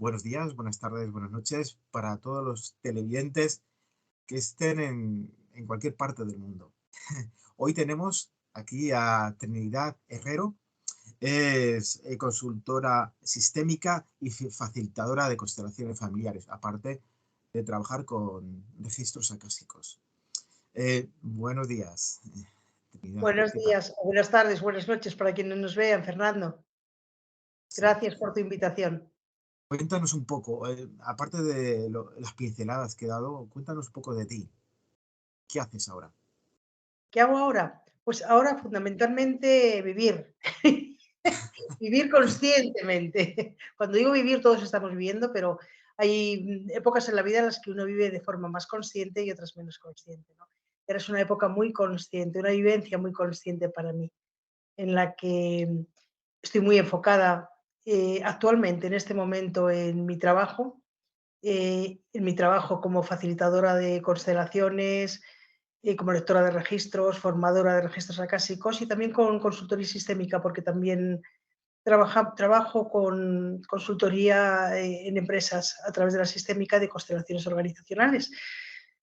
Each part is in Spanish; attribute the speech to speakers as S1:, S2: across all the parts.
S1: Buenos días, buenas tardes, buenas noches para todos los televidentes que estén en cualquier parte del mundo. Hoy tenemos aquí a Trinidad Herrero, es consultora sistémica y facilitadora de constelaciones familiares, aparte de trabajar con registros acásicos. Buenos días, Trinidad,
S2: Buenos
S1: ¿qué tal?
S2: días, o buenas tardes, buenas noches para quienes nos vean, Fernando.
S1: Sí.
S2: Gracias por tu invitación.
S1: Cuéntanos un poco, aparte de las pinceladas que he dado, cuéntanos un poco de ti. ¿Qué haces ahora?
S2: ¿Qué hago ahora? Pues ahora fundamentalmente vivir. Vivir conscientemente. Cuando digo vivir, todos estamos viviendo, pero hay épocas en la vida en las que uno vive de forma más consciente y otras menos consciente, ¿no? Ahora es una época muy consciente, una vivencia muy consciente para mí, en la que estoy muy enfocada actualmente, en este momento, en mi trabajo como facilitadora de constelaciones, como lectora de registros, formadora de registros acásicos y también con consultoría sistémica, porque también trabajo con consultoría en empresas a través de la sistémica de constelaciones organizacionales.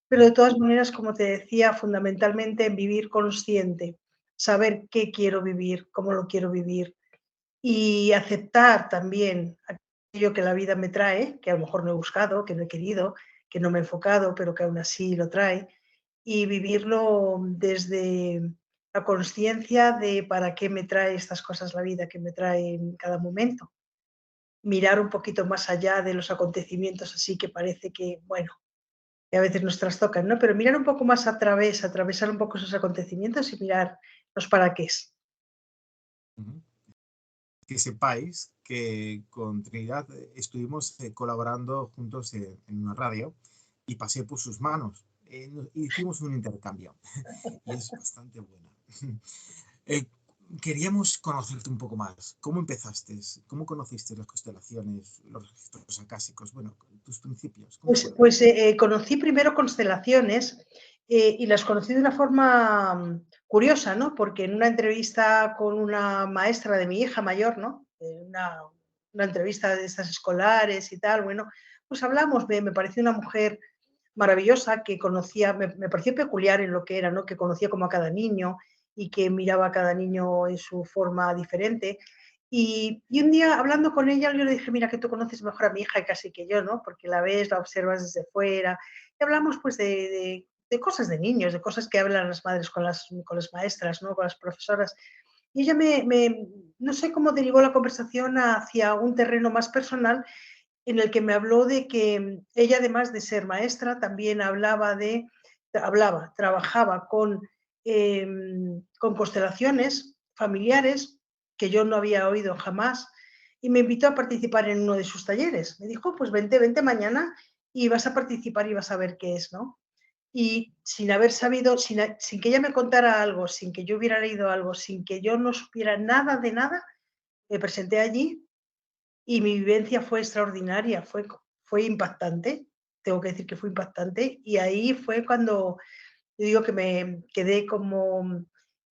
S2: Pero de todas maneras, como te decía, fundamentalmente en vivir consciente, saber qué quiero vivir, cómo lo quiero vivir y aceptar también aquello que la vida me trae, que a lo mejor no he buscado, que no he querido, que no me he enfocado, pero que aún así lo trae, y vivirlo desde la conciencia de para qué me trae estas cosas la vida, que me trae en cada momento. Mirar un poquito más allá de los acontecimientos así que parece que, bueno, que a veces nos trastocan, ¿no? Pero mirar un poco más a través, atravesar un poco esos acontecimientos y mirar los para qué.
S1: Ujú. Que sepáis que con Trinidad estuvimos colaborando juntos en una radio y pasé por sus manos. Hicimos un intercambio y es bastante buena. Eh, Queríamos conocerte un poco más. ¿Cómo empezaste? ¿Cómo conociste las constelaciones, los registros acásicos? Bueno, tus principios, ¿cómo fueron?
S2: Conocí primero constelaciones, y las conocí de una forma curiosa, ¿no? Porque en una entrevista con una maestra de mi hija mayor, ¿no? Una entrevista de estas escolares y tal, bueno, pues hablamos, me pareció una mujer maravillosa que conocía, me pareció peculiar en lo que era, ¿no? Que conocía como a cada niño y que miraba a cada niño en su forma diferente. Un día hablando con ella, yo le dije, mira, que tú conoces mejor a mi hija casi que yo, ¿no? Porque la ves, la observas desde fuera. Y hablamos pues de cosas de niños, de cosas que hablan las madres con las maestras, ¿no? Con las profesoras. Y ella no sé cómo derivó la conversación hacia un terreno más personal en el que me habló de que ella, además de ser maestra, también trabajaba con constelaciones familiares que yo no había oído jamás y me invitó a participar en uno de sus talleres. Me dijo, pues vente mañana y vas a participar y vas a ver qué es, ¿no? Y sin haber sabido, sin que ella me contara algo, sin que yo hubiera leído algo, sin que yo no supiera nada de nada, me presenté allí y mi vivencia fue extraordinaria, fue impactante, tengo que decir que fue impactante, y ahí fue cuando yo digo que me quedé como,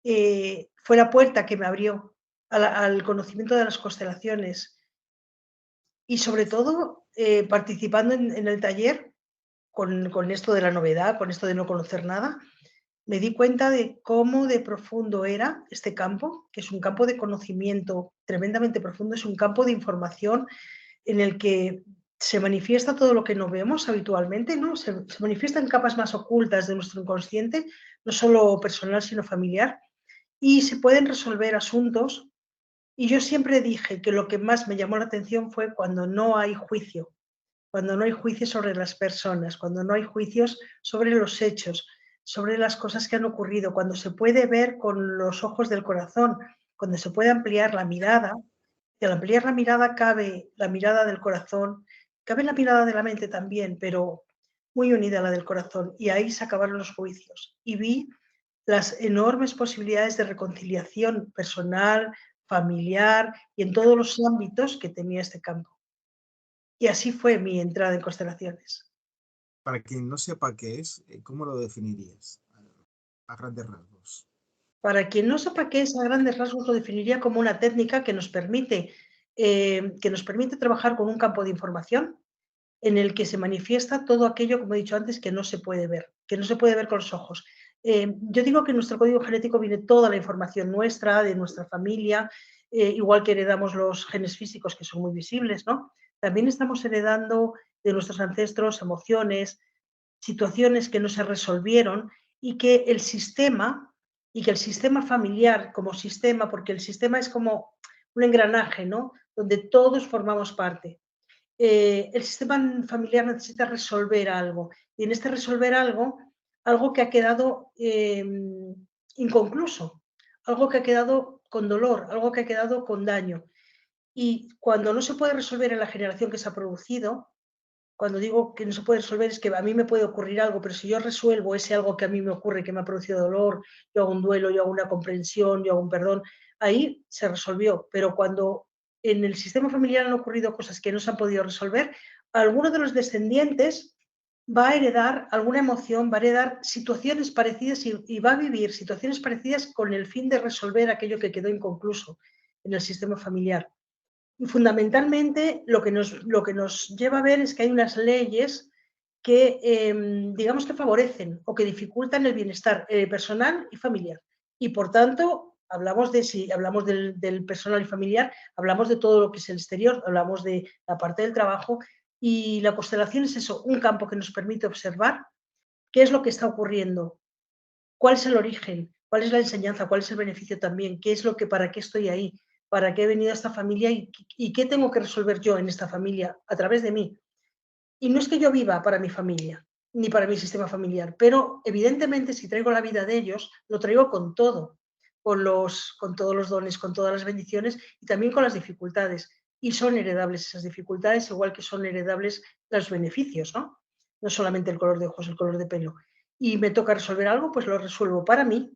S2: fue la puerta que me abrió al conocimiento de las constelaciones y sobre todo, participando en el taller con esto de la novedad, con esto de no conocer nada, me di cuenta de cómo de profundo era este campo, que es un campo de conocimiento tremendamente profundo, es un campo de información en el que se manifiesta todo lo que no vemos habitualmente, ¿no? Se manifiestan capas más ocultas de nuestro inconsciente, no solo personal, sino familiar, y se pueden resolver asuntos. Y yo siempre dije que lo que más me llamó la atención fue cuando no hay juicio, cuando no hay juicios sobre las personas, cuando no hay juicios sobre los hechos, sobre las cosas que han ocurrido, cuando se puede ver con los ojos del corazón, cuando se puede ampliar la mirada, y al ampliar la mirada cabe la mirada del corazón, cabe la mirada de la mente también, pero muy unida a la del corazón. Y ahí se acabaron los juicios. Y vi las enormes posibilidades de reconciliación personal, familiar y en todos los ámbitos que tenía este campo. Y así fue mi entrada en constelaciones.
S1: Para quien no sepa qué es, ¿cómo lo definirías? A grandes rasgos.
S2: Para quien no sepa qué es, a grandes rasgos lo definiría como una técnica que nos permite que nos permite trabajar con un campo de información en el que se manifiesta todo aquello, como he dicho antes, que no se puede ver, que no se puede ver con los ojos. Yo digo que en nuestro código genético viene toda la información nuestra, de nuestra familia, igual que heredamos los genes físicos que son muy visibles, ¿no? También estamos heredando de nuestros ancestros emociones, situaciones que no se resolvieron y que el sistema familiar como sistema, porque el sistema es como un engranaje, ¿no? Donde todos formamos parte. El sistema familiar necesita resolver algo y en este resolver algo, algo que ha quedado inconcluso, algo que ha quedado con dolor, algo que ha quedado con daño. Y cuando no se puede resolver en la generación que se ha producido, cuando digo que no se puede resolver es que a mí me puede ocurrir algo, pero si yo resuelvo ese algo que a mí me ocurre, que me ha producido dolor, yo hago un duelo, yo hago una comprensión, yo hago un perdón, ahí se resolvió. Pero cuando en el sistema familiar han ocurrido cosas que no se han podido resolver, alguno de los descendientes va a heredar alguna emoción, va a heredar situaciones parecidas y va a vivir situaciones parecidas con el fin de resolver aquello que quedó inconcluso en el sistema familiar. Y fundamentalmente lo que nos lleva a ver es que hay unas leyes que, digamos que favorecen o que dificultan el bienestar personal y familiar. Y por tanto, si hablamos del personal y familiar, hablamos de todo lo que es el exterior, hablamos de la parte del trabajo y la constelación es eso, un campo que nos permite observar qué es lo que está ocurriendo, cuál es el origen, cuál es la enseñanza, cuál es el beneficio también, qué es lo que, para qué estoy ahí, para qué he venido a esta familia y qué tengo que resolver yo en esta familia a través de mí. Y no es que yo viva para mi familia, ni para mi sistema familiar, pero evidentemente si traigo la vida de ellos, lo traigo con todo, con todos los dones, con todas las bendiciones y también con las dificultades. Y son heredables esas dificultades, igual que son heredables los beneficios, ¿no? No solamente el color de ojos, el color de pelo. Y me toca resolver algo, pues lo resuelvo para mí,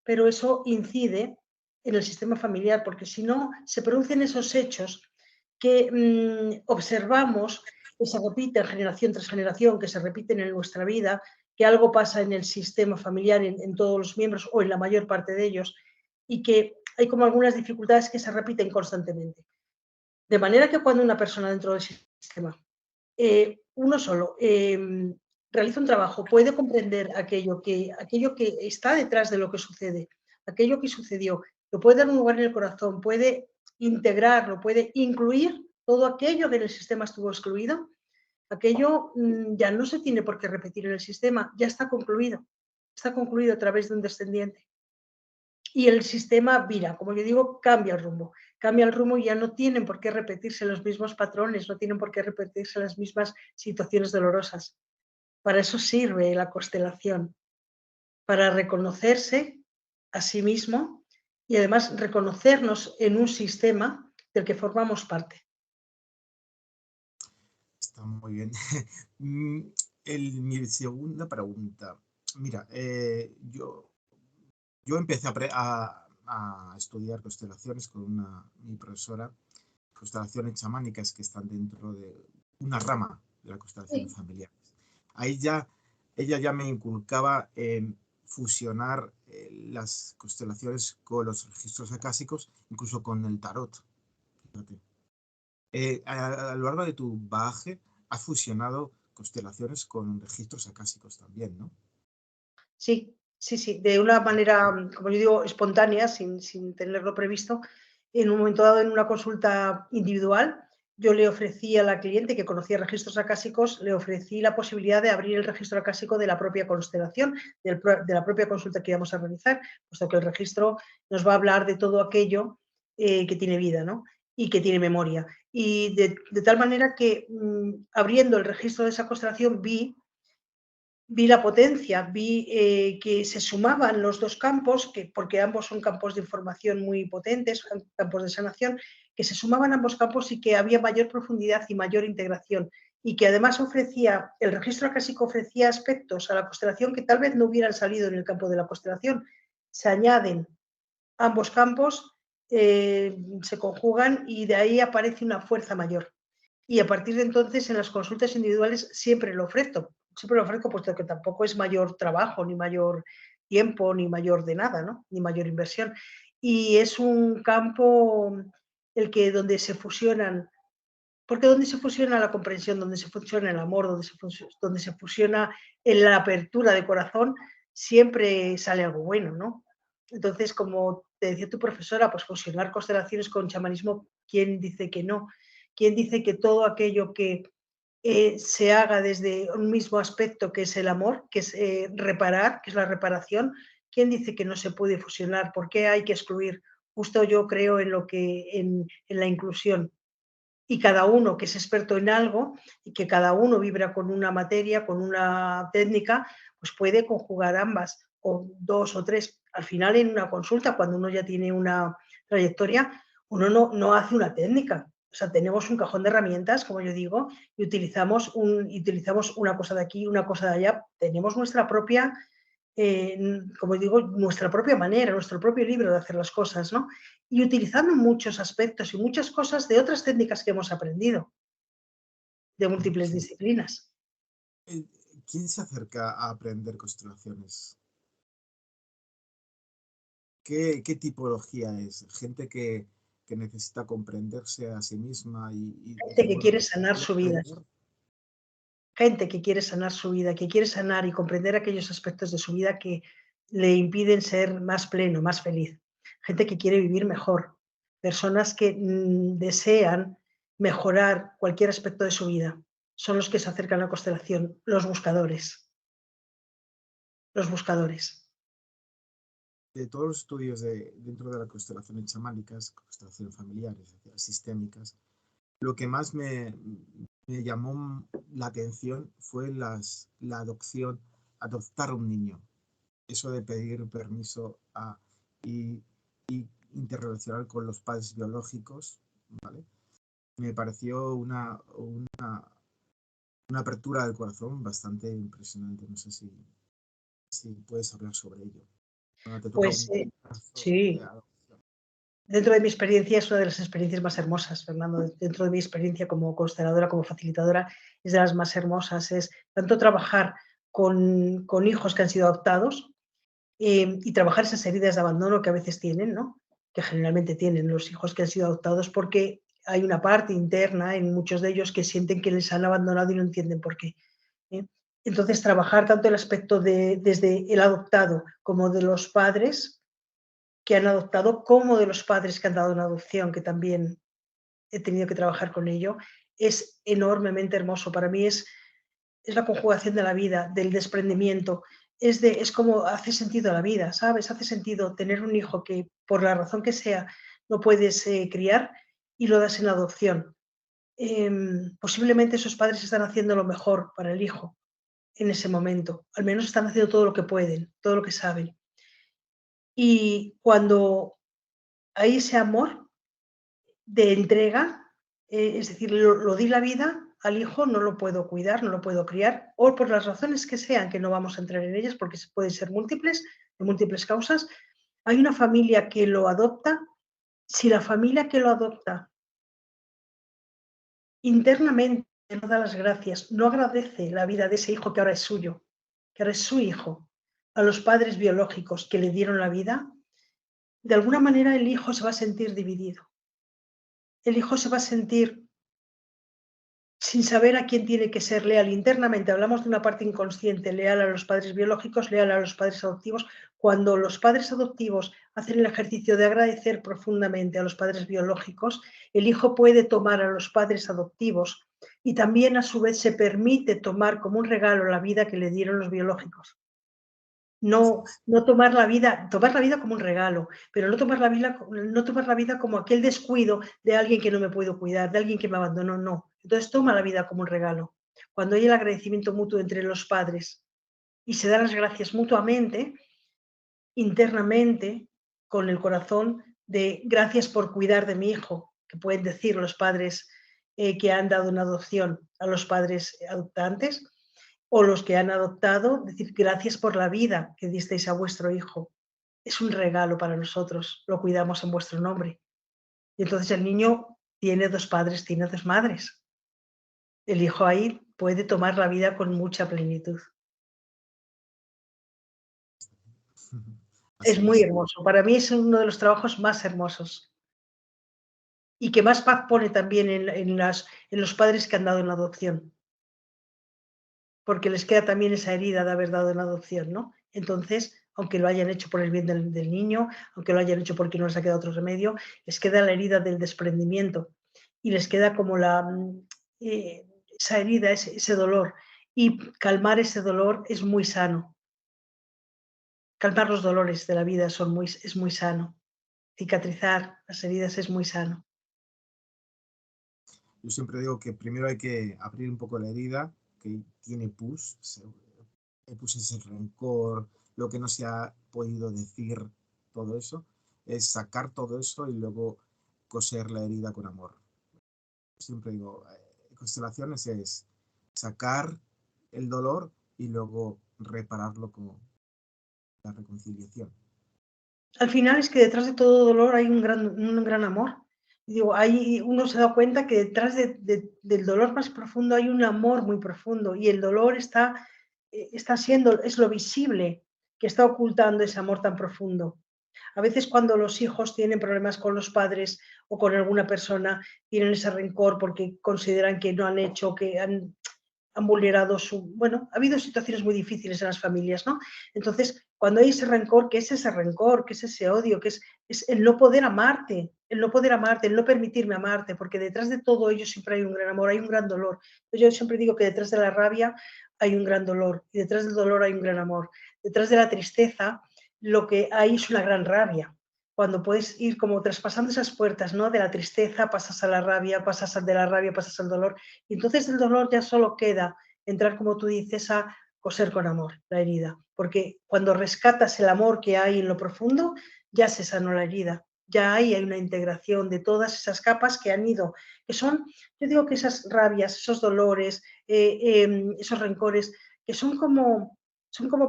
S2: pero eso incide en el sistema familiar, porque si no, se producen esos hechos que observamos que se repiten generación tras generación, que se repiten en nuestra vida, que algo pasa en el sistema familiar, en todos los miembros o en la mayor parte de ellos, y que hay como algunas dificultades que se repiten constantemente. De manera que cuando una persona dentro del sistema, uno solo, realiza un trabajo, puede comprender aquello que está detrás de lo que sucede, aquello que sucedió, lo puede dar un lugar en el corazón, puede integrarlo, puede incluir todo aquello que en el sistema estuvo excluido, aquello ya no se tiene por qué repetir en el sistema, ya está concluido a través de un descendiente. Y el sistema vira, como yo digo, cambia el rumbo y ya no tienen por qué repetirse los mismos patrones, no tienen por qué repetirse las mismas situaciones dolorosas. Para eso sirve la constelación, para reconocerse a sí mismo y además reconocernos en un sistema del que formamos parte.
S1: Está muy bien. Mi segunda pregunta. Mira, yo empecé a estudiar constelaciones con mi profesora, constelaciones chamánicas que están dentro de una rama de la constelación
S2: Sí.
S1: familiar. Ahí ella ya me inculcaba en fusionar las constelaciones con los registros acásicos, incluso con el tarot. Fíjate. A lo largo de tu bagaje, has fusionado constelaciones con registros acásicos también, ¿no?
S2: Sí, sí, sí, de una manera, como yo digo, espontánea, sin tenerlo previsto. En un momento dado, en una consulta individual, yo le ofrecí a la cliente que conocía registros acásicos, le ofrecí la posibilidad de abrir el registro acásico de la propia constelación, de la propia consulta que íbamos a realizar, puesto que el registro nos va a hablar de todo aquello que tiene vida, ¿no? Y que tiene memoria. Y de tal manera que abriendo el registro de esa constelación vi la potencia, vi que se sumaban los dos campos, porque ambos son campos de información muy potentes, campos de sanación, que se sumaban ambos campos y que había mayor profundidad y mayor integración. Y que además el registro acásico ofrecía aspectos a la constelación que tal vez no hubieran salido en el campo de la constelación. Se añaden ambos campos, se conjugan y de ahí aparece una fuerza mayor. Y a partir de entonces, en las consultas individuales siempre lo ofrezco, puesto que tampoco es mayor trabajo, ni mayor tiempo, ni mayor de nada, ¿no? Ni mayor inversión. Y es un campo el que donde se fusionan, porque donde se fusiona la comprensión, donde se fusiona el amor, donde se fusiona en la apertura de corazón, siempre sale algo bueno, ¿no? Entonces, como te decía tu profesora, pues fusionar constelaciones con chamanismo, ¿quién dice que no? ¿Quién dice que todo aquello que se haga desde un mismo aspecto, que es el amor, que es reparar, que es la reparación? ¿Quién dice que no se puede fusionar? ¿Por qué hay que excluir? Justo yo creo en lo que en la inclusión, y cada uno que es experto en algo y que cada uno vibra con una materia, con una técnica, pues puede conjugar ambas o dos o tres. Al final en una consulta, cuando uno ya tiene una trayectoria, uno no hace una técnica. O sea, tenemos un cajón de herramientas, como yo digo, y utilizamos una cosa de aquí, una cosa de allá. Tenemos nuestra propia, como digo, nuestra propia manera, nuestro propio libro de hacer las cosas, ¿no? Y utilizando muchos aspectos y muchas cosas de otras técnicas que hemos aprendido, de múltiples
S1: Sí.
S2: disciplinas.
S1: Eh, ¿Quién se acerca a aprender constelaciones? ¿Qué tipología es? ¿Gente que necesita comprenderse a sí misma y
S2: Gente
S1: decir,
S2: que
S1: bueno,
S2: quiere sanar
S1: quiero
S2: su vida,
S1: aprender?
S2: gente que quiere sanar su vida, que quiere sanar y comprender aquellos aspectos de su vida que le impiden ser más pleno, más feliz. Gente que quiere vivir mejor, personas que desean mejorar cualquier aspecto de su vida. Son los que se acercan a la constelación, los buscadores, los buscadores.
S1: De todos los estudios dentro de las constelaciones chamánicas, constelaciones familiares, sistémicas, lo que más me llamó la atención fue la adopción, adoptar a un niño. Eso de pedir permiso y, y interrelacionar con los padres biológicos, ¿vale? Me pareció una apertura del corazón bastante impresionante. No sé si puedes hablar sobre ello. Cuando te toca
S2: Pues
S1: un caso de
S2: sí,
S1: adopción.
S2: dentro de mi experiencia es una de las experiencias más hermosas, Fernando. Dentro de mi experiencia como consteladora, como facilitadora, es de las más hermosas. Es tanto trabajar con hijos que han sido adoptados y trabajar esas heridas de abandono que a veces tienen, ¿no? Que generalmente tienen los hijos que han sido adoptados, porque hay una parte interna en muchos de ellos que sienten que les han abandonado y no entienden por qué. ¿Eh? Entonces, trabajar tanto el aspecto desde el adoptado como de los padres que han adoptado, como de los padres que han dado una adopción, que también he tenido que trabajar con ello, es enormemente hermoso. Para mí es la conjugación de la vida, del desprendimiento. Es como hace sentido la vida, ¿sabes? Hace sentido tener un hijo que, por la razón que sea, no puedes criar y lo das en adopción. Posiblemente esos padres están haciendo lo mejor para el hijo en ese momento. Al menos están haciendo todo lo que pueden, todo lo que saben. Y cuando hay ese amor de entrega, es decir, lo di la vida al hijo, no lo puedo cuidar, no lo puedo criar, o por las razones que sean, que no vamos a entrar en ellas porque pueden ser múltiples, de múltiples causas. Hay una familia que lo adopta. Si la familia que lo adopta internamente no da las gracias, no agradece la vida de ese hijo que ahora es suyo, que ahora es su hijo, a los padres biológicos que le dieron la vida, de alguna manera el hijo se va a sentir dividido. El hijo se va a sentir sin saber a quién tiene que ser leal internamente. Hablamos de una parte inconsciente, leal a los padres biológicos, leal a los padres adoptivos. Cuando los padres adoptivos hacen el ejercicio de agradecer profundamente a los padres biológicos, el hijo puede tomar a los padres adoptivos y también a su vez se permite tomar como un regalo la vida que le dieron los biológicos. No tomar la vida como un regalo, pero no tomar la vida como aquel descuido de alguien que no me puedo cuidar, de alguien que me abandonó, no. Entonces toma la vida como un regalo. Cuando hay el agradecimiento mutuo entre los padres y se dan las gracias mutuamente, internamente, con el corazón de gracias por cuidar de mi hijo, que pueden decir los padres que han dado una adopción a los padres adoptantes, o los que han adoptado, decir gracias por la vida que disteis a vuestro hijo. Es un regalo para nosotros, lo cuidamos en vuestro nombre. Y entonces el niño tiene dos padres, tiene dos madres. El hijo ahí puede tomar la vida con mucha plenitud. Es
S1: Así
S2: muy
S1: es.
S2: hermoso. Para mí es uno de los trabajos más hermosos. y que más paz pone también en los padres que han dado en adopción, porque les queda también esa herida de haber dado en adopción, ¿no? Entonces, aunque lo hayan hecho por el bien del niño, aunque lo hayan hecho porque no les ha quedado otro remedio, les queda la herida del desprendimiento y les queda como eh, esa herida, ese dolor. Y calmar ese dolor es muy sano. Calmar los dolores de la vida es muy sano. Cicatrizar las heridas es muy sano.
S1: Yo siempre digo que primero hay que abrir un poco la herida, que tiene pus. El pus es el rencor, lo que no se ha podido decir, todo eso. Es sacar todo eso y luego coser la herida con amor. Siempre digo, constelaciones es sacar el dolor y luego repararlo con la reconciliación.
S2: Al final es que detrás de todo dolor hay un gran amor. Digo, uno se da cuenta que detrás del dolor más profundo hay un amor muy profundo y el dolor es lo visible que está ocultando ese amor tan profundo. A veces cuando los hijos tienen problemas con los padres o con alguna persona, tienen ese rencor porque consideran que no han hecho, que han vulnerado bueno, ha habido situaciones muy difíciles en las familias, ¿no? Entonces, cuando hay ese rencor, ¿qué es ese rencor? ¿Qué es ese odio? ¿Qué es el no poder amarte? El no poder amarte, el no permitirme amarte, porque detrás de todo ello siempre hay un gran amor, hay un gran dolor. Yo siempre digo que detrás de la rabia hay un gran dolor y detrás del dolor hay un gran amor. Detrás de la tristeza lo que hay es una gran rabia. Cuando puedes ir como traspasando esas puertas, ¿no? De la tristeza pasas a la rabia, pasas de la rabia, pasas al dolor. Y entonces del dolor ya solo queda entrar, como tú dices, a coser con amor la herida. Porque cuando rescatas el amor que hay en lo profundo, ya se sanó la herida. Ya hay una integración de todas esas capas que han ido, que son, yo digo que esas rabias, esos dolores, esos rencores, que son como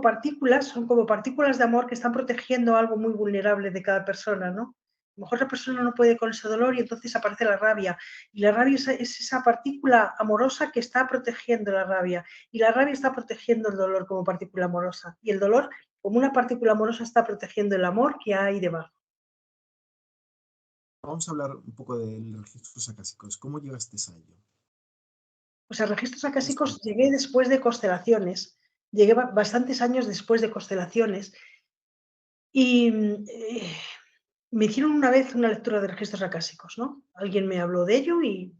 S2: partículas de amor que están protegiendo algo muy vulnerable de cada persona, ¿no? A lo mejor la persona no puede con ese dolor y entonces aparece la rabia. Y la rabia es esa partícula amorosa que está protegiendo la rabia. Y la rabia está protegiendo el dolor como partícula amorosa. Y el dolor, como una partícula amorosa, está protegiendo el amor que hay debajo.
S1: Vamos a hablar un poco del registros acásicos. ¿Cómo llegaste a ello?
S2: Pues a registros
S1: ¿Puedes
S2: acásicos
S1: contar?
S2: llegué después de constelaciones. Llegué bastantes años después de constelaciones. Y me hicieron una vez una lectura de registros acásicos, ¿no? Alguien me habló de ello y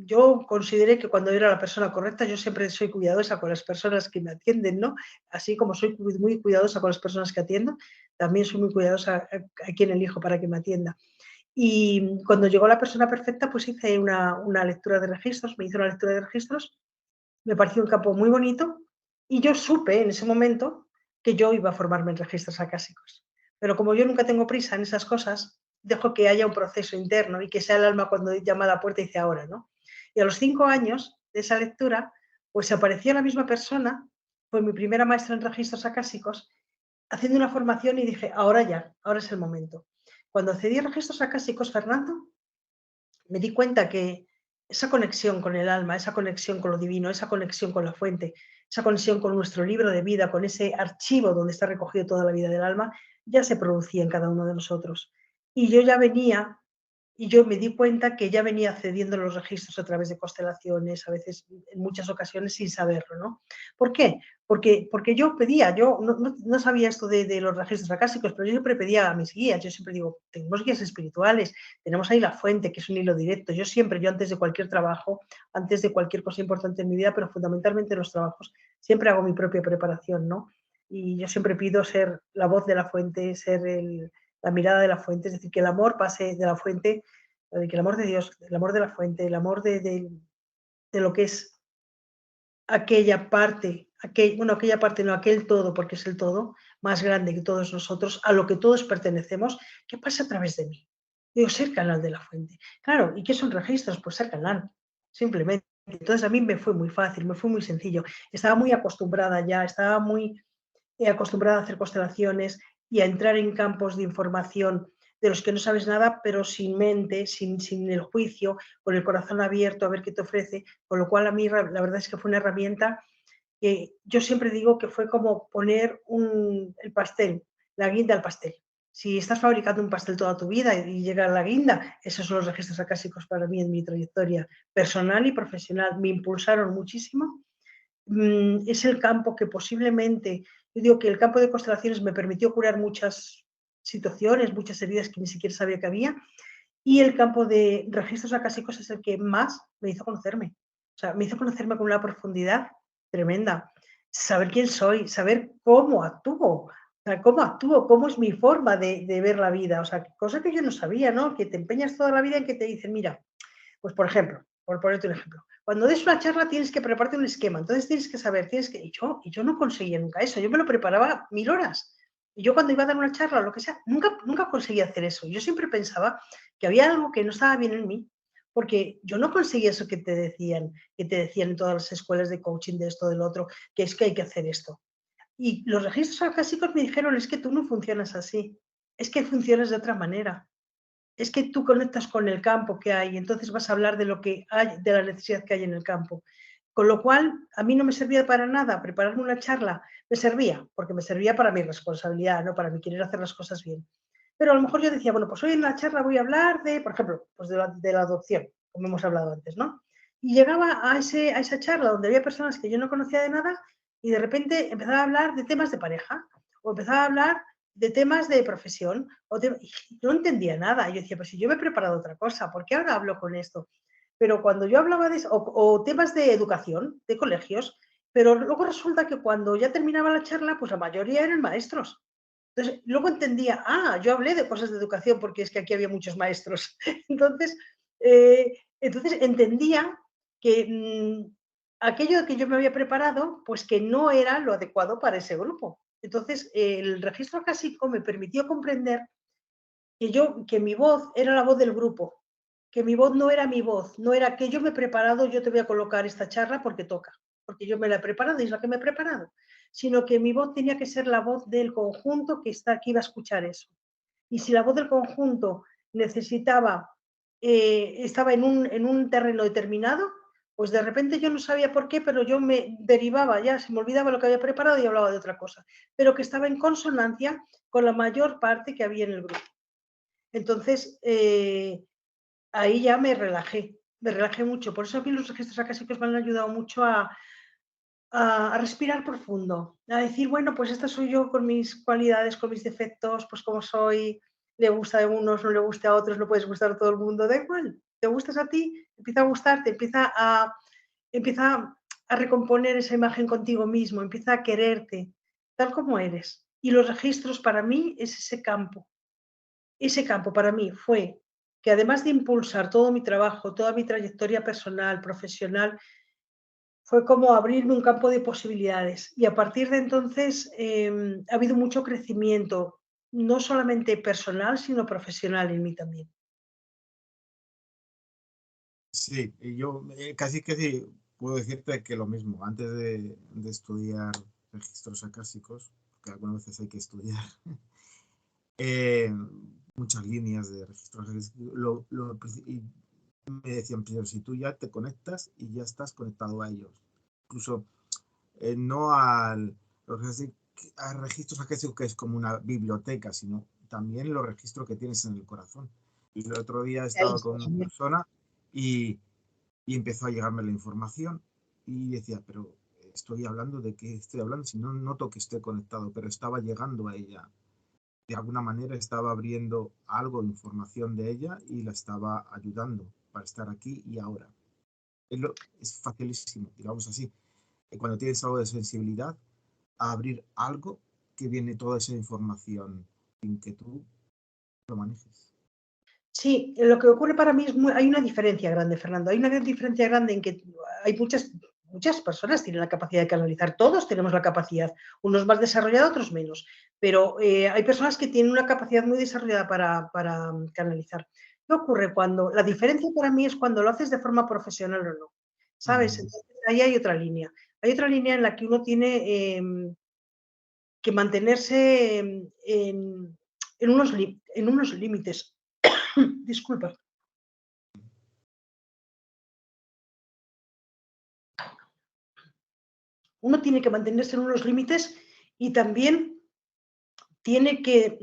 S2: yo consideré que cuando era la persona correcta, yo siempre soy cuidadosa con las personas que me atienden, ¿no? Así como soy muy cuidadosa con las personas que atiendo, también soy muy cuidadosa a quien elijo para que me atienda. Y cuando llegó la persona perfecta, pues hice una lectura de registros, me hizo una lectura de registros, me pareció un campo muy bonito y yo supe en ese momento que yo iba a formarme en registros acásicos. Pero como yo nunca tengo prisa en esas cosas, dejo que haya un proceso interno y que sea el alma cuando llama a la puerta y dice ahora, ¿no? Y a los 5 años de esa lectura, pues apareció la misma persona, fue mi primera maestra en registros acásicos, haciendo una formación y dije, ahora ya, ahora es el momento. Cuando accedí a registros acásicos, Fernando, me di cuenta que esa conexión con el alma, esa conexión con lo divino, esa conexión con la fuente, esa conexión con nuestro libro de vida, con ese archivo donde está recogido toda la vida del alma, ya se producía en cada uno de nosotros. Y yo ya venía y yo me di cuenta que ya venía accediendo a los registros a través de constelaciones, a veces, en muchas ocasiones, sin saberlo, ¿no? ¿Por qué? Porque yo pedía, yo no sabía esto de los registros acásicos, pero yo siempre pedía a mis guías, yo siempre digo, tenemos guías espirituales, tenemos ahí la fuente, que es un hilo directo. Yo antes de cualquier trabajo, antes de cualquier cosa importante en mi vida, pero fundamentalmente en los trabajos, siempre hago mi propia preparación, ¿no? Y yo siempre pido ser la voz de la fuente, ser la mirada de la fuente, es decir, que el amor pase de la fuente, que el amor de Dios, el amor de la fuente, el amor de lo que es aquella parte, aquella parte, no, aquel todo, porque es el todo más grande que todos nosotros, a lo que todos pertenecemos, que pasa a través de mí. Digo, ser canal de la fuente. Claro, ¿y qué son registros? Pues ser canal, simplemente. Entonces a mí me fue muy fácil, me fue muy sencillo. Estaba muy acostumbrada ya, estaba muy acostumbrada a hacer constelaciones y a entrar en campos de información de los que no sabes nada, pero sin mente, sin el juicio, con el corazón abierto a ver qué te ofrece, con lo cual a mí la verdad es que fue una herramienta que yo siempre digo que fue como poner el pastel, la guinda al pastel. Si estás fabricando un pastel toda tu vida y llega la guinda, esos son los registros acásicos para mí en mi trayectoria personal y profesional. Me impulsaron muchísimo. Es el campo que posiblemente, yo digo que el campo de constelaciones me permitió curar muchas situaciones, muchas heridas que ni siquiera sabía que había, y el campo de registros acásicos es el que más me hizo conocerme. O sea, me hizo conocerme con una profundidad tremenda. Saber quién soy, saber cómo actúo, o sea, cómo actúo, cómo es mi forma de ver la vida. O sea, cosa que yo no sabía, ¿no? Que te empeñas toda la vida en que te dicen, mira, pues por ejemplo, por ponerte un ejemplo, cuando des una charla tienes que prepararte un esquema, entonces tienes que saber, tienes que... Y yo no conseguía nunca eso, yo me lo preparaba 1000 horas. Y yo cuando iba a dar una charla o lo que sea, nunca conseguía hacer eso. Yo siempre pensaba que había algo que no estaba bien en mí, porque yo no conseguía eso que te decían en todas las escuelas de coaching, de esto, del otro, que es que hay que hacer esto. Y los registros acásicos me dijeron, es que tú no funcionas así, es que funcionas de otra manera. Es que tú conectas con el campo que hay, entonces vas a hablar de lo que hay, de la necesidad que hay en el campo. Con lo cual, a mí no me servía para nada prepararme una charla, me servía, porque me servía para mi responsabilidad, ¿no? Para mí querer hacer las cosas bien. Pero a lo mejor yo decía, bueno, pues hoy en la charla voy a hablar de, por ejemplo, pues de la adopción, como hemos hablado antes, ¿no? Y llegaba a esa charla donde había personas que yo no conocía de nada y de repente empezaba a hablar de temas de pareja o empezaba a hablar de temas de profesión. Y no entendía nada. Yo decía, pues si yo me he preparado otra cosa, ¿por qué ahora hablo con esto? Pero cuando yo hablaba de eso, o temas de educación, de colegios, pero luego resulta que cuando ya terminaba la charla, pues la mayoría eran maestros. Entonces, luego entendía, yo hablé de cosas de educación porque es que aquí había muchos maestros. Entonces entendía que aquello que yo me había preparado, pues que no era lo adecuado para ese grupo. Entonces, el registro acásico me permitió comprender que mi voz era la voz del grupo, que mi voz no era mi voz, no era que yo me he preparado, yo te voy a colocar esta charla porque toca, porque yo me la he preparado y es la que me he preparado, sino que mi voz tenía que ser la voz del conjunto que está aquí, va a escuchar eso. Y si la voz del conjunto necesitaba, estaba en un terreno determinado, pues de repente yo no sabía por qué, pero yo me derivaba, ya se me olvidaba lo que había preparado y hablaba de otra cosa, pero que estaba en consonancia con la mayor parte que había en el grupo. Entonces, ahí ya me relajé mucho. Por eso a mí los registros acásicos me han ayudado mucho a respirar profundo, a decir, bueno, pues esta soy yo con mis cualidades, con mis defectos, pues como soy, le gusta a unos, no le gusta a otros, no puedes gustar a todo el mundo, da igual, te gustas a ti, empieza a gustarte, empieza a recomponer esa imagen contigo mismo, empieza a quererte, tal como eres. Y los registros para mí es ese campo para mí fue que además de impulsar todo mi trabajo, toda mi trayectoria personal, profesional, fue como abrirme un campo de posibilidades. Y a partir de entonces ha habido mucho crecimiento, no solamente personal, sino profesional en mí también.
S1: Sí, y yo casi que sí puedo decirte que lo mismo, antes de estudiar registros acásicos, que algunas veces hay que estudiar, eh, muchas líneas de registros acásicos, y me decían, pero si tú ya te conectas y ya estás conectado a ellos, incluso no a registros acásicos que es como una biblioteca, sino también los registros que tienes en el corazón. Y el otro día
S2: Ahí
S1: estaba
S2: está.
S1: con una persona y empezó a llegarme la información y decía, pero estoy hablando de qué estoy hablando, si no noto que estoy conectado, pero estaba llegando a ella. De alguna manera estaba abriendo algo de información de ella y la estaba ayudando para estar aquí y ahora. Es facilísimo, digamos así. Cuando tienes algo de sensibilidad, a abrir algo que viene toda esa información sin que tú lo manejes.
S2: Sí, lo que ocurre para mí hay una diferencia grande, Fernando. Hay una gran diferencia grande en que hay muchas personas tienen la capacidad de canalizar. Todos tenemos la capacidad, unos más desarrollados, otros menos. Pero hay personas que tienen una capacidad muy desarrollada para canalizar. ¿Qué ocurre cuando? La diferencia para mí es cuando lo haces de forma profesional o no. ¿Sabes?
S1: Mm.
S2: Entonces, ahí hay otra línea. Hay otra línea en la que uno tiene que mantenerse en unos límites. Disculpa. Uno tiene que mantenerse en unos límites y también tiene que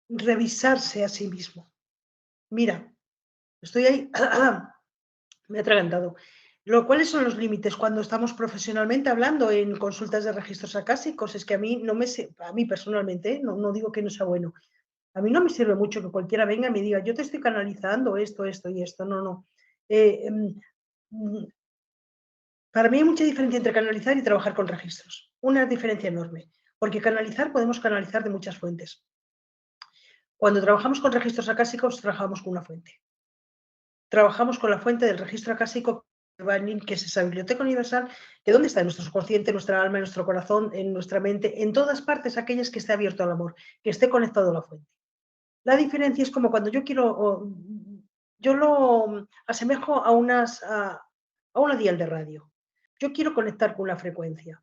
S2: revisarse a sí mismo. Mira, estoy ahí, me he atragantado. ¿Cuáles son los límites cuando estamos profesionalmente hablando en consultas de registros acásicos? Es que a mí no me, a mí personalmente, no digo que no sea bueno, a mí no me sirve mucho que cualquiera venga y me diga, yo te estoy canalizando esto, esto y esto. No. Para mí hay mucha diferencia entre canalizar y trabajar con registros. Una diferencia enorme, porque canalizar podemos canalizar de muchas fuentes. Cuando trabajamos con registros acásicos, trabajamos con una fuente. Trabajamos con la fuente del registro acásico, que es esa biblioteca universal, que dónde está en nuestro subconsciente, en nuestra alma, en nuestro corazón, en nuestra mente, en todas partes aquellas que esté abierto al amor, que esté conectado a la fuente. La diferencia es como cuando yo quiero, yo lo asemejo a una dial de radio. Yo quiero conectar con una frecuencia.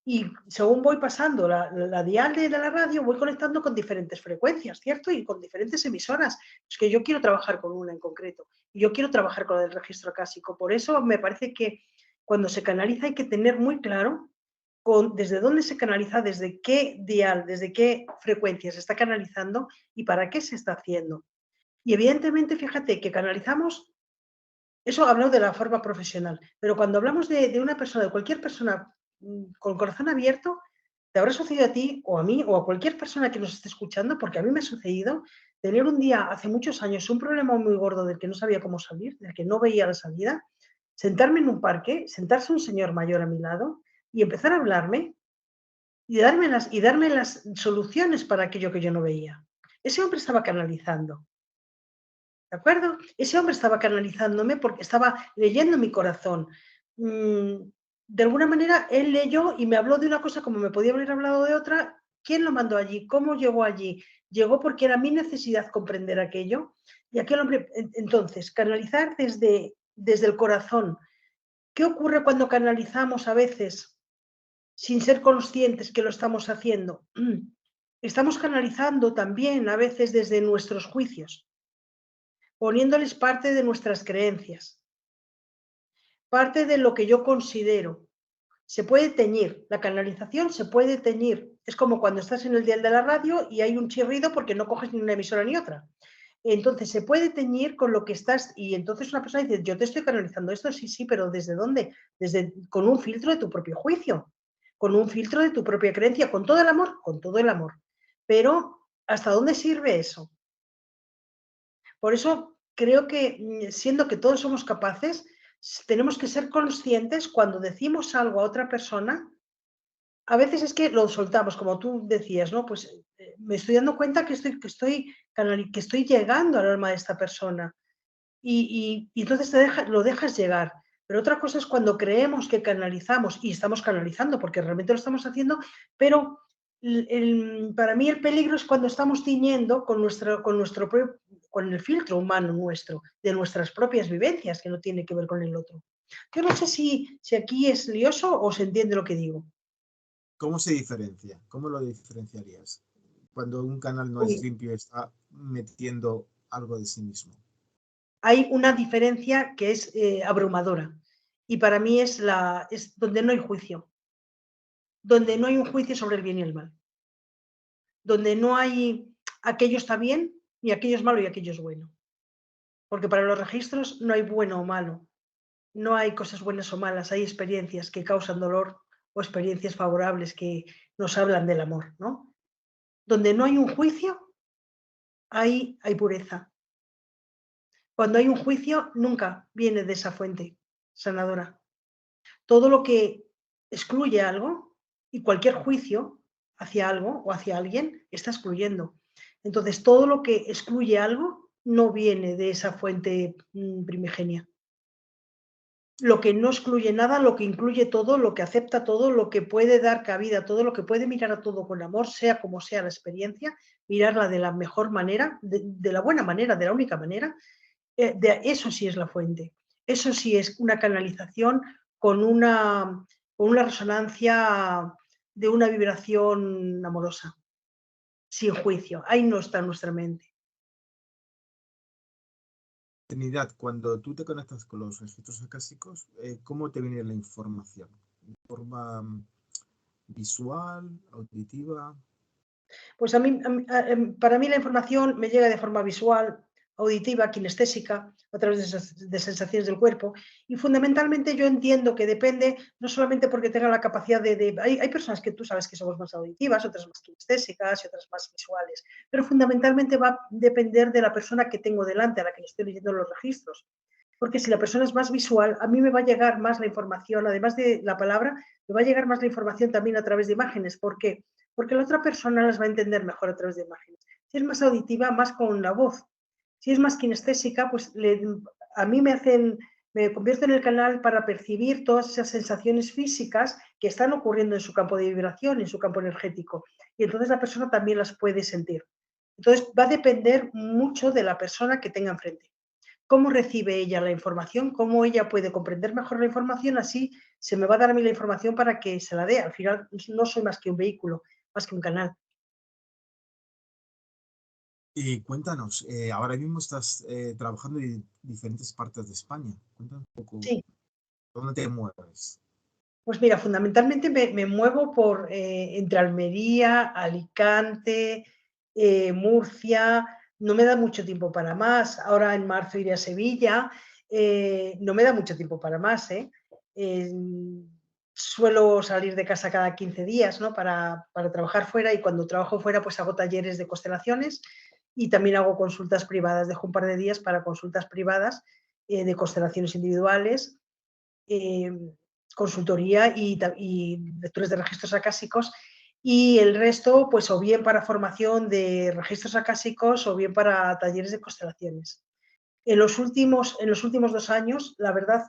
S2: Y según voy pasando la dial de la radio, voy conectando con diferentes frecuencias, ¿cierto? Y con diferentes emisoras. Es que yo quiero trabajar con una en concreto. Y yo quiero trabajar con el registro acásico. Por eso me parece que cuando se canaliza hay que tener muy claro desde dónde se canaliza, desde qué dial, desde qué frecuencia se está canalizando y para qué se está haciendo. Y evidentemente, fíjate que canalizamos, eso hablado de la forma profesional, pero cuando hablamos de una persona, de cualquier persona con corazón abierto, te habrá sucedido a ti o a mí o a cualquier persona que nos esté escuchando, porque a mí me ha sucedido tener un día, hace muchos años, un problema muy gordo del que no sabía cómo salir, del que no veía la salida, sentarme en un parque, sentarse un señor mayor a mi lado y empezar a hablarme y darme las soluciones para aquello que yo no veía. Ese hombre estaba canalizando, ¿de acuerdo? Ese hombre estaba canalizándome porque estaba leyendo mi corazón. De alguna manera, él leyó y me habló de una cosa como me podía haber hablado de otra. ¿Quién lo mandó allí? ¿Cómo llegó allí? Llegó porque era mi necesidad comprender aquello. Y aquel hombre, entonces, canalizar desde el corazón. ¿Qué ocurre cuando canalizamos a veces sin ser conscientes que lo estamos haciendo? Estamos canalizando también a veces desde nuestros juicios, poniéndoles parte de nuestras creencias, parte de lo que yo considero. Se puede teñir, la canalización se puede teñir. Es como cuando estás en el dial de la radio y hay un chirrido porque no coges ni una emisora ni otra. Entonces se puede teñir con lo que estás, y entonces una persona dice, yo te estoy canalizando esto, sí, pero ¿desde dónde? Con un filtro de tu propio juicio, con un filtro de tu propia creencia, con todo el amor, con todo el amor. Pero, ¿hasta dónde sirve eso? Por eso creo que, siendo que todos somos capaces, tenemos que ser conscientes cuando decimos algo a otra persona. A veces es que lo soltamos, como tú decías, ¿no? Pues me estoy dando cuenta que estoy llegando al alma de esta persona y entonces lo dejas llegar. Pero otra cosa es cuando creemos que canalizamos y estamos canalizando, porque realmente lo estamos haciendo, pero para mí el peligro es cuando estamos tiñendo con el filtro humano nuestro, de nuestras propias vivencias, que no tiene que ver con el otro. Yo no sé si aquí es lioso o se entiende lo que digo.
S1: ¿Cómo se diferencia? ¿Cómo lo diferenciarías? Cuando un canal no es
S2: Uy,
S1: limpio y está metiendo algo de sí mismo.
S2: hay una diferencia que es abrumadora y para mí es donde no hay juicio, donde no hay un juicio sobre el bien y el mal, donde no hay aquello está bien, ni aquello es malo y aquello es bueno. Porque para los registros no hay bueno o malo, no hay cosas buenas o malas, hay experiencias que causan dolor o experiencias favorables que nos hablan del amor, ¿no? Donde no hay un juicio, hay pureza. Cuando hay un juicio, nunca viene de esa fuente sanadora. Todo lo que excluye algo y cualquier juicio hacia algo o hacia alguien está excluyendo. Entonces, todo lo que excluye algo no viene de esa fuente primigenia. Lo que no excluye nada, lo que incluye todo, lo que acepta todo, lo que puede dar cabida a todo, lo que puede mirar a todo con amor, sea como sea la experiencia, mirarla de la mejor manera, de la buena manera, de la única manera, eso sí es la fuente. Eso sí es una canalización con una resonancia de una vibración amorosa, sin juicio. Ahí no está nuestra mente.
S1: Trinidad, cuando tú te conectas con los registros acásicos, ¿cómo te viene la información? ¿De forma visual, auditiva?
S2: Pues para mí la información me llega de forma visual, auditiva, kinestésica, a través de sensaciones del cuerpo. Y fundamentalmente yo entiendo que depende, no solamente porque tenga la capacidad hay personas que tú sabes que somos más auditivas, otras más kinestésicas y otras más visuales, pero fundamentalmente va a depender de la persona que tengo delante, a la que le estoy leyendo los registros. Porque si la persona es más visual, a mí me va a llegar más la información, además de la palabra, me va a llegar más la información también a través de imágenes. ¿Por qué? Porque la otra persona las va a entender mejor a través de imágenes. Si es más auditiva, más con la voz. Si es más kinestésica, pues a mí me convierto en el canal para percibir todas esas sensaciones físicas que están ocurriendo en su campo de vibración, en su campo energético. Y entonces la persona también las puede sentir. Entonces va a depender mucho de la persona que tenga enfrente. Cómo recibe ella la información, cómo ella puede comprender mejor la información, así se me va a dar a mí la información para que se la dé. Al final no soy más que un vehículo, más que un canal.
S1: Y cuéntanos, ahora mismo estás trabajando en diferentes partes de España. Cuéntanos un poco,
S2: Sí,
S1: ¿dónde te mueves?
S2: pues mira, fundamentalmente me muevo entre Almería, Alicante, Murcia, no me da mucho tiempo para más. Ahora en marzo iré a Sevilla, no me da mucho tiempo para más. Eh, Suelo salir de casa cada 15 días, ¿no? Para trabajar fuera, y cuando trabajo fuera pues hago talleres de constelaciones y también hago consultas privadas. Dejo un par de días para consultas privadas de constelaciones individuales, eh, consultoría y lecturas de registros acásicos, y el resto, pues o bien para formación de registros acásicos o bien para talleres de constelaciones. En los últimos 2 años, la verdad,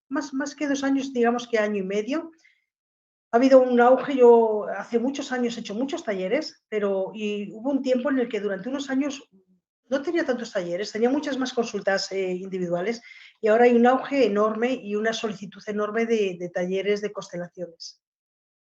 S2: más que 2 años, digamos que año y medio, ha habido un auge. Yo hace muchos años he hecho muchos talleres, y hubo un tiempo en el que durante unos años no tenía tantos talleres, tenía muchas más consultas individuales, y ahora hay un auge enorme y una solicitud enorme de talleres de constelaciones.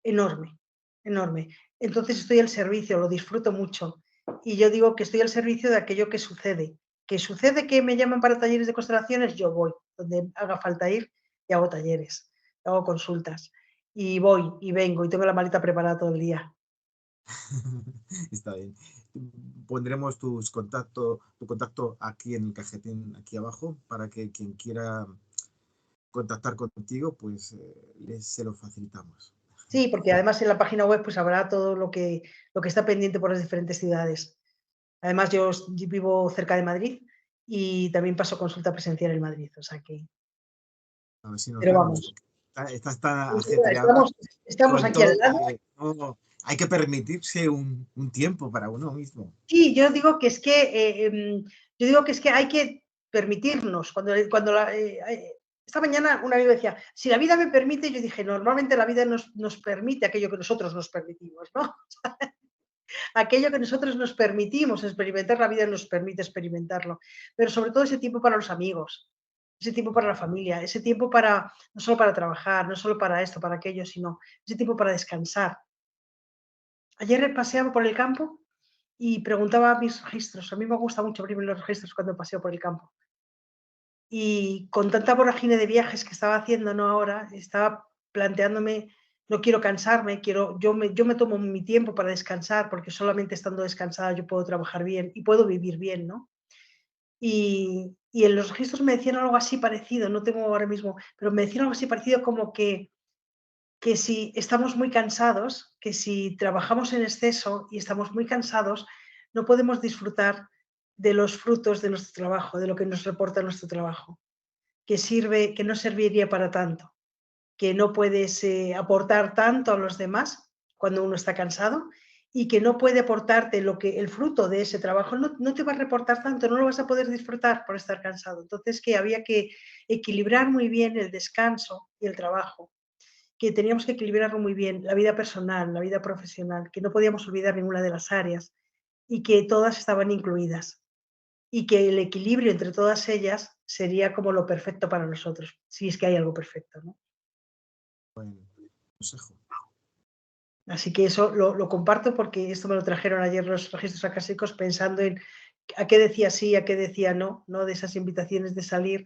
S2: Enorme, enorme. Entonces estoy al servicio, lo disfruto mucho. Y yo digo que estoy al servicio de aquello que sucede. Que sucede que me llaman para talleres de constelaciones, yo voy, donde haga falta ir, y hago talleres, hago consultas. Y voy y vengo y tengo la maleta preparada todo el día.
S1: Está bien. Pondremos tu contacto aquí en el cajetín, aquí abajo, para que quien quiera contactar contigo, pues se lo facilitamos.
S2: Sí, porque además en la página web pues habrá todo lo que está pendiente por las diferentes ciudades. Además, yo vivo cerca de Madrid y también paso consulta presencial en Madrid, o sea que,
S1: A ver si nos
S2: pero
S1: vemos,
S2: vamos,
S1: porque estás tan
S2: pues,
S1: ajetreada
S2: estamos
S1: con
S2: aquí al
S1: todo
S2: lado.
S1: que no, hay que permitirse un tiempo para uno mismo.
S2: Sí, yo digo que es que hay que permitirnos. Esta mañana un amigo decía, si la vida me permite, yo dije, normalmente la vida nos permite aquello que nosotros nos permitimos, ¿no? Aquello que nosotros nos permitimos experimentar, la vida nos permite experimentarlo. Pero sobre todo ese tiempo para los amigos, ese tiempo para la familia, ese tiempo no solo para trabajar, no solo para esto, para aquello, sino ese tiempo para descansar. Ayer paseaba por el campo y preguntaba a mis registros. A mí me gusta mucho abrirme los registros cuando paseo por el campo. Y con tanta vorágine de viajes que estaba haciendo, ¿no? Ahora, estaba planteándome, no quiero cansarme, yo me tomo mi tiempo para descansar, porque solamente estando descansada yo puedo trabajar bien y puedo vivir bien, ¿no? Y en los registros me decían algo así parecido, no tengo ahora mismo, pero me decían algo así parecido como que si estamos muy cansados, que si trabajamos en exceso y estamos muy cansados, no podemos disfrutar de los frutos de nuestro trabajo, de lo que nos reporta nuestro trabajo, que no serviría para tanto, que no puedes aportar tanto a los demás cuando uno está cansado, y que no puede aportarte el fruto de ese trabajo, no te va a reportar tanto, no lo vas a poder disfrutar por estar cansado. Entonces, que había que equilibrar muy bien el descanso y el trabajo, que teníamos que equilibrarlo muy bien, la vida personal, la vida profesional, que no podíamos olvidar ninguna de las áreas y que todas estaban incluidas, y que el equilibrio entre todas ellas sería como lo perfecto para nosotros, si es que hay algo perfecto, ¿no?
S1: Buen consejo.
S2: Así que eso lo comparto, porque esto me lo trajeron ayer los registros acásicos, pensando en a qué decía sí, a qué decía no, ¿no? De esas invitaciones de salir,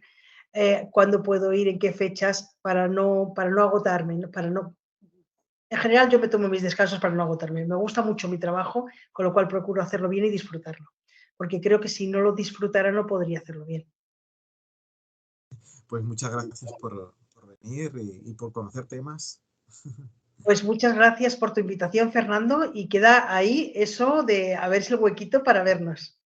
S2: cuándo puedo ir, en qué fechas, para no agotarme, ¿no? Para no En general yo me tomo mis descansos para no agotarme. Me gusta mucho mi trabajo, con lo cual procuro hacerlo bien y disfrutarlo, porque creo que si no lo disfrutara no podría hacerlo bien.
S1: Pues muchas gracias por venir y por conocer temas.
S2: Pues muchas gracias por tu invitación, Fernando, y queda ahí eso de a ver si el huequito para vernos.